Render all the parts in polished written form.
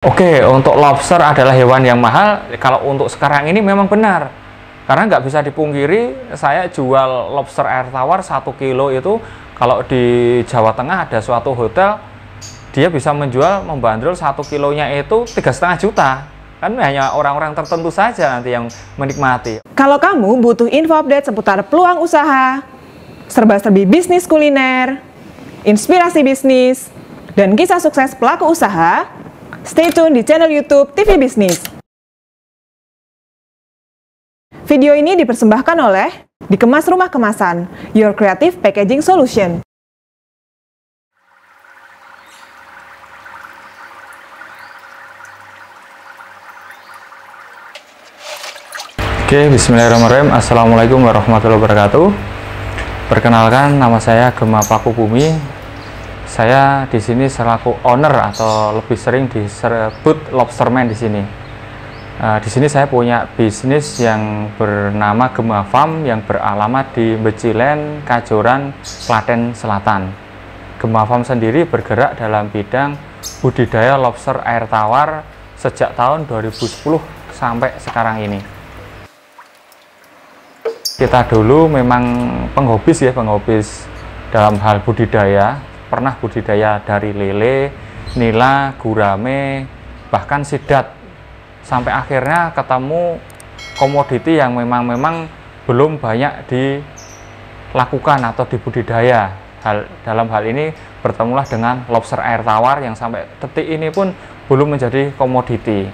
Oke, untuk lobster adalah hewan yang mahal. Kalau untuk sekarang ini memang benar. Karena nggak bisa dipungkiri, saya jual lobster air tawar 1 kilo itu, kalau di Jawa Tengah ada suatu hotel, dia bisa menjual, membandrol 1 kilonya itu 3,5 juta. Kan hanya orang-orang tertentu saja nanti yang menikmati. Kalau kamu butuh info update seputar peluang usaha, serba-serbi bisnis kuliner, inspirasi bisnis, dan kisah sukses pelaku usaha, stay tune di channel YouTube TV Bisnis. Video ini dipersembahkan oleh Dikemas Rumah Kemasan, Your Creative Packaging Solution. Oke, bismillahirrahmanirrahim. Assalamualaikum warahmatullahi wabarakatuh. Perkenalkan, nama saya Gema Pakubumi. Saya di sini selaku owner atau lebih sering disebut lobsterman di sini. Di sini saya punya bisnis yang bernama Gema Farm yang beralamat di Becilen, Kajoran, Klaten Selatan. Gema Farm sendiri bergerak dalam bidang budidaya lobster air tawar sejak tahun 2010 sampai sekarang ini. Kita dulu memang penghobis dalam hal budidaya. Pernah budidaya dari lele, nila, gurame, bahkan sidat. Sampai akhirnya ketemu komoditi yang memang belum banyak dilakukan atau dibudidaya. Dalam hal ini bertemulah dengan lobster air tawar yang sampai detik ini pun belum menjadi komoditi.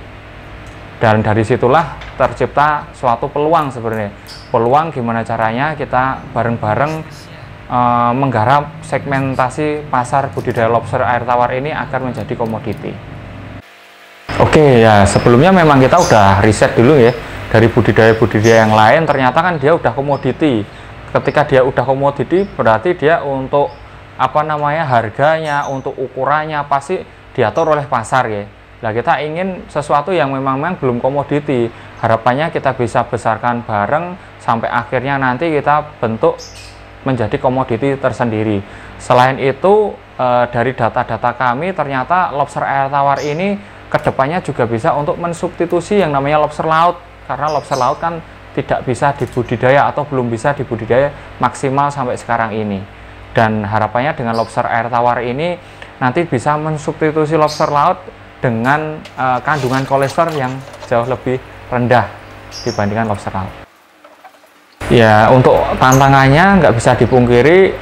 Dan dari situlah tercipta suatu peluang sebenarnya. Peluang gimana caranya kita bareng-bareng menggarap segmentasi pasar budidaya lobster air tawar ini agar menjadi komoditi. Oke ya, sebelumnya memang kita udah riset dulu ya, dari budidaya yang lain ternyata kan dia udah komoditi. Ketika dia udah komoditi berarti dia untuk harganya, untuk ukurannya pasti diatur oleh pasar ya. Nah, kita ingin sesuatu yang memang belum komoditi, harapannya kita bisa besarkan bareng sampai akhirnya nanti kita bentuk menjadi komoditi tersendiri. Selain itu, dari data-data kami ternyata lobster air tawar ini kedepannya juga bisa untuk mensubstitusi yang namanya lobster laut, karena lobster laut kan tidak bisa dibudidaya atau belum bisa dibudidaya maksimal sampai sekarang ini. Dan harapannya dengan lobster air tawar ini nanti bisa mensubstitusi lobster laut dengan kandungan kolesterol yang jauh lebih rendah dibandingkan lobster laut. Ya, untuk tantangannya nggak bisa dipungkiri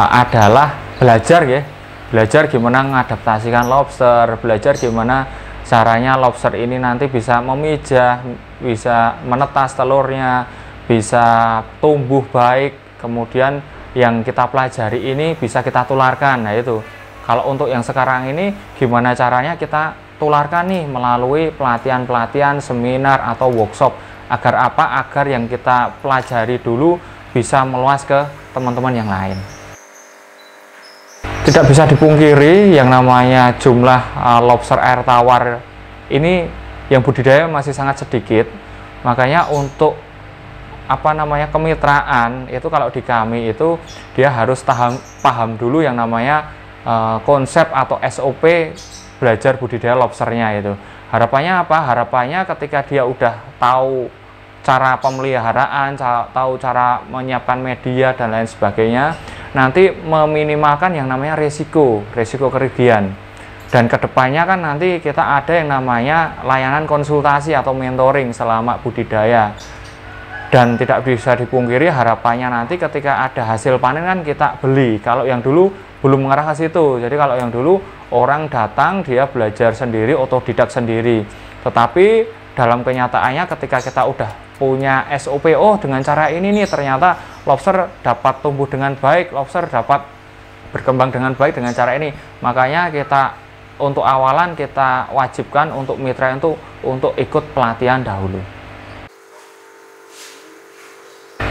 adalah belajar ya. Belajar gimana mengadaptasikan lobster, belajar gimana caranya lobster ini nanti bisa memijah, bisa menetas telurnya, bisa tumbuh baik, kemudian yang kita pelajari ini bisa kita tularkan. Nah itu, kalau untuk yang sekarang ini gimana caranya kita tularkan nih melalui pelatihan-pelatihan, seminar atau workshop. Agar apa? Agar yang kita pelajari dulu bisa meluas ke teman-teman yang lain. Tidak bisa dipungkiri yang namanya jumlah lobster air tawar ini yang budidaya masih sangat sedikit. Makanya untuk kemitraan itu kalau di kami itu dia harus paham dulu yang namanya konsep atau SOP belajar budidaya lobsternya itu. Harapannya apa? Harapannya ketika dia udah tahu cara pemeliharaan, tahu cara menyiapkan media dan lain sebagainya, nanti meminimalkan yang namanya resiko kerugian. Dan kedepannya kan nanti kita ada yang namanya layanan konsultasi atau mentoring selama budidaya. Dan tidak bisa dipungkiri harapannya nanti ketika ada hasil panen kan kita beli. Kalau yang dulu belum mengarah ke situ. Jadi kalau yang dulu orang datang dia belajar sendiri, otodidak sendiri. Tetapi dalam kenyataannya ketika kita udah punya SOP, dengan cara ini nih ternyata lobster dapat tumbuh dengan baik, lobster dapat berkembang dengan baik dengan cara ini. Makanya kita untuk awalan kita wajibkan untuk mitra itu untuk ikut pelatihan dahulu.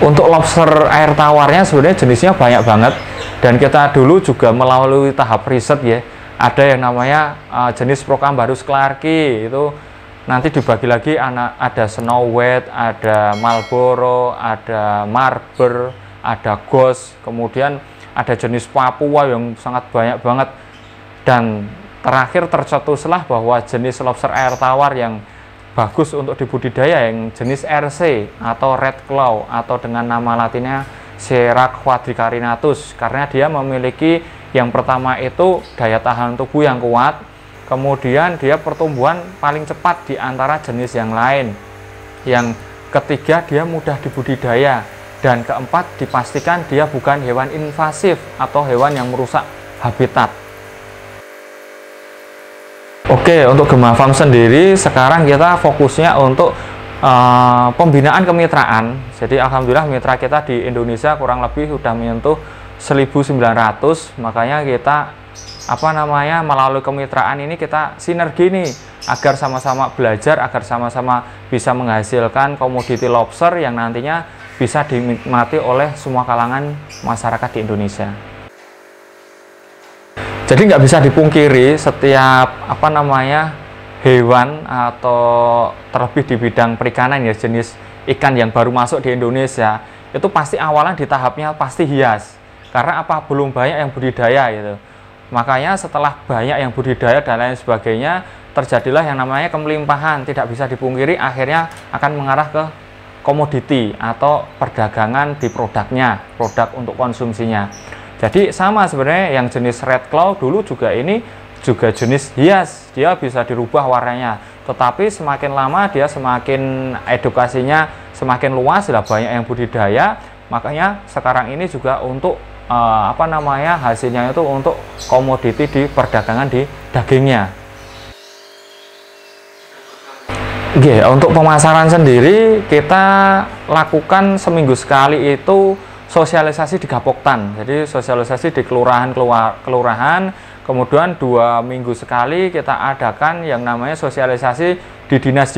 Untuk lobster air tawarnya sebenarnya jenisnya banyak banget, dan kita dulu juga melalui tahap riset ya. Ada yang namanya jenis Procambarus clarki, itu nanti dibagi lagi, ada Snow White, ada Marlboro, ada Marber, ada Ghost, kemudian ada jenis Papua yang sangat banyak banget. Dan terakhir tercetuslah bahwa jenis lobster air tawar yang bagus untuk dibudidaya yang jenis RC atau red claw atau dengan nama latinnya Sierra quadricarinatus, karena dia memiliki yang pertama itu daya tahan tubuh yang kuat, kemudian dia pertumbuhan paling cepat di antara jenis yang lain, yang ketiga dia mudah dibudidaya, dan keempat dipastikan dia bukan hewan invasif atau hewan yang merusak habitat. Oke, untuk Gema Farm sendiri sekarang kita fokusnya untuk pembinaan kemitraan. Jadi alhamdulillah mitra kita di Indonesia kurang lebih sudah menyentuh 1.900, makanya kita melalui kemitraan ini kita sinergi nih agar sama-sama belajar, agar sama-sama bisa menghasilkan komoditi lobster yang nantinya bisa dinikmati oleh semua kalangan masyarakat di Indonesia. Jadi nggak bisa dipungkiri setiap hewan atau terlebih di bidang perikanan ya, jenis ikan yang baru masuk di Indonesia itu pasti awalan di tahapnya pasti hias, karena belum banyak yang budidaya gitu. Makanya setelah banyak yang budidaya dan lain sebagainya, terjadilah yang namanya kemelimpahan. Tidak bisa dipungkiri akhirnya akan mengarah ke komoditi atau perdagangan di produknya, produk untuk konsumsinya. Jadi sama sebenarnya yang jenis red claw dulu juga ini juga jenis hias, dia bisa dirubah warnanya, tetapi semakin lama dia semakin edukasinya semakin luas, sudah banyak yang budidaya, makanya sekarang ini juga untuk hasilnya itu untuk komoditi di perdagangan di dagingnya. Oke, untuk pemasaran sendiri kita lakukan seminggu sekali itu sosialisasi di Gapoktan, jadi sosialisasi di kelurahan, kemudian 2 minggu sekali kita adakan yang namanya sosialisasi di dinas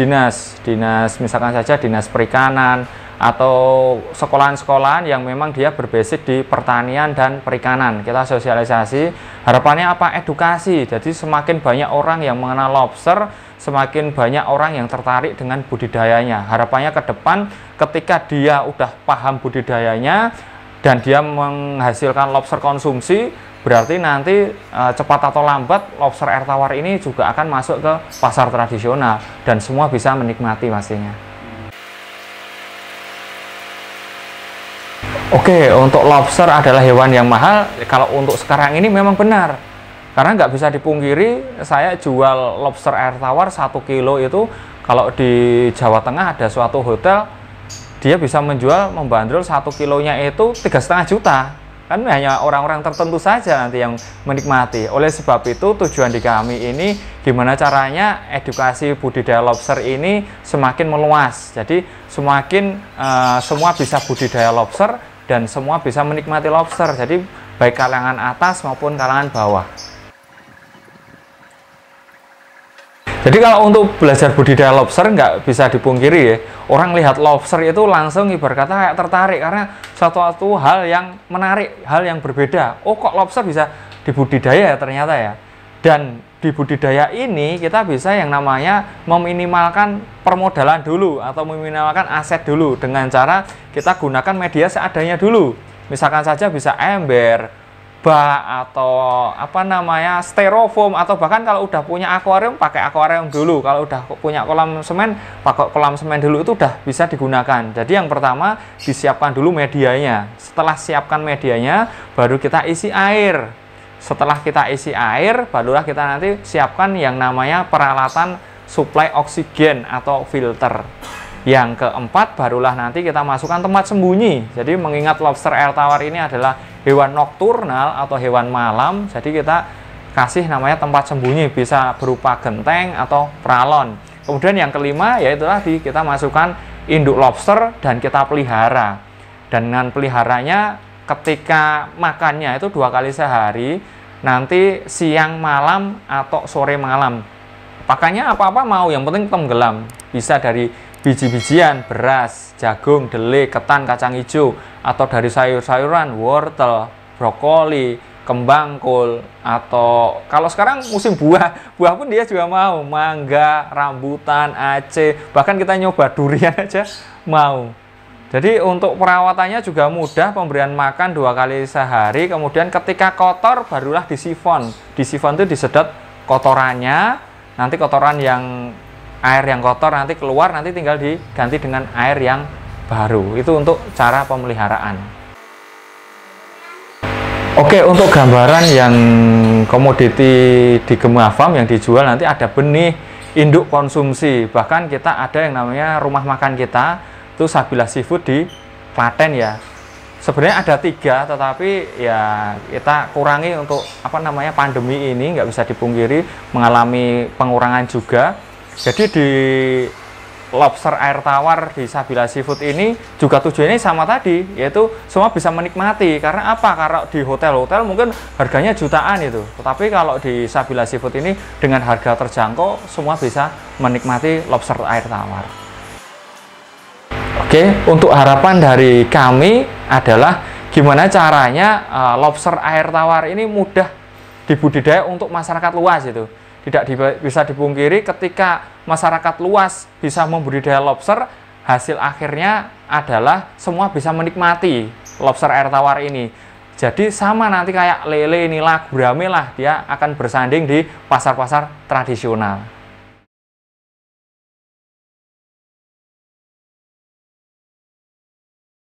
misalkan saja dinas perikanan atau sekolahan-sekolahan yang memang dia berbasic di pertanian dan perikanan. Kita sosialisasi, harapannya apa? Edukasi. Jadi semakin banyak orang yang mengenal lobster, semakin banyak orang yang tertarik dengan budidayanya. Harapannya ke depan ketika dia udah paham budidayanya dan dia menghasilkan lobster konsumsi, berarti nanti cepat atau lambat lobster air tawar ini juga akan masuk ke pasar tradisional dan semua bisa menikmati pastinya. Oke, untuk lobster adalah hewan yang mahal. Kalau untuk sekarang ini memang benar, karena nggak bisa dipungkiri, saya jual lobster air tawar 1 kilo itu, kalau di Jawa Tengah ada suatu hotel, dia bisa membandrol 1 kilonya itu 3,5 juta. Kan hanya orang-orang tertentu saja nanti yang menikmati. Oleh sebab itu tujuan di kami ini gimana caranya edukasi budidaya lobster ini semakin meluas. Jadi semakin semua bisa budidaya lobster dan semua bisa menikmati lobster. Jadi baik kalangan atas maupun kalangan bawah. Jadi kalau untuk belajar budidaya lobster nggak bisa dipungkiri ya, orang lihat lobster itu langsung ibarat kata kayak tertarik karena suatu hal yang menarik, hal yang berbeda. Oh kok lobster bisa dibudidaya ya ternyata ya. Dan di budidaya ini kita bisa yang namanya meminimalkan permodalan dulu atau meminimalkan aset dulu dengan cara kita gunakan media seadanya dulu. Misalkan saja bisa ember, bak atau styrofoam, atau bahkan kalau udah punya akuarium pakai akuarium dulu, kalau udah punya kolam semen pakai kolam semen dulu, itu udah bisa digunakan. Jadi yang pertama disiapkan dulu medianya, setelah siapkan medianya baru kita isi air, setelah kita isi air barulah kita nanti siapkan yang namanya peralatan suplai oksigen atau filter. Yang keempat barulah nanti kita masukkan tempat sembunyi. Jadi mengingat lobster air tawar ini adalah hewan nokturnal atau hewan malam, jadi kita kasih namanya tempat sembunyi, bisa berupa genteng atau pralon. Kemudian yang kelima yaitu tadi kita masukkan induk lobster dan kita pelihara. Dan dengan peliharanya ketika makannya itu 2 kali sehari, nanti siang malam atau sore malam. Pakannya apa-apa mau, yang penting tenggelam. Bisa dari biji-bijian, beras, jagung, delai, ketan, kacang hijau, atau dari sayur-sayuran, wortel, brokoli, kembang kol, atau kalau sekarang musim buah pun dia juga mau, mangga, rambutan, aceh, bahkan kita nyoba durian aja mau. Jadi untuk perawatannya juga mudah, pemberian makan 2 kali sehari, kemudian ketika kotor barulah disifon. Disifon itu disedot kotorannya, nanti kotoran yang air yang kotor nanti keluar, nanti tinggal diganti dengan air yang baru. Itu untuk cara pemeliharaan. Oke, untuk gambaran yang komoditi di Gema Farm yang dijual nanti ada benih induk konsumsi. Bahkan kita ada yang namanya rumah makan kita, itu Sabila Seafood di Klaten ya. Sebenarnya ada 3, tetapi ya kita kurangi untuk pandemi ini, nggak bisa dipungkiri mengalami pengurangan juga. Jadi di lobster air tawar di Sabila Seafood ini juga tujuannya sama tadi, yaitu semua bisa menikmati. Karena apa? Karena di hotel-hotel mungkin harganya jutaan itu, tetapi kalau di Sabila Seafood ini dengan harga terjangkau semua bisa menikmati lobster air tawar. Oke, untuk harapan dari kami adalah gimana caranya lobster air tawar ini mudah dibudidaya untuk masyarakat luas itu. Tidak bisa dipungkiri ketika masyarakat luas bisa membudidaya lobster, hasil akhirnya adalah semua bisa menikmati lobster air tawar ini. Jadi sama nanti kayak lele, nila, gurame lah, dia akan bersanding di pasar-pasar tradisional.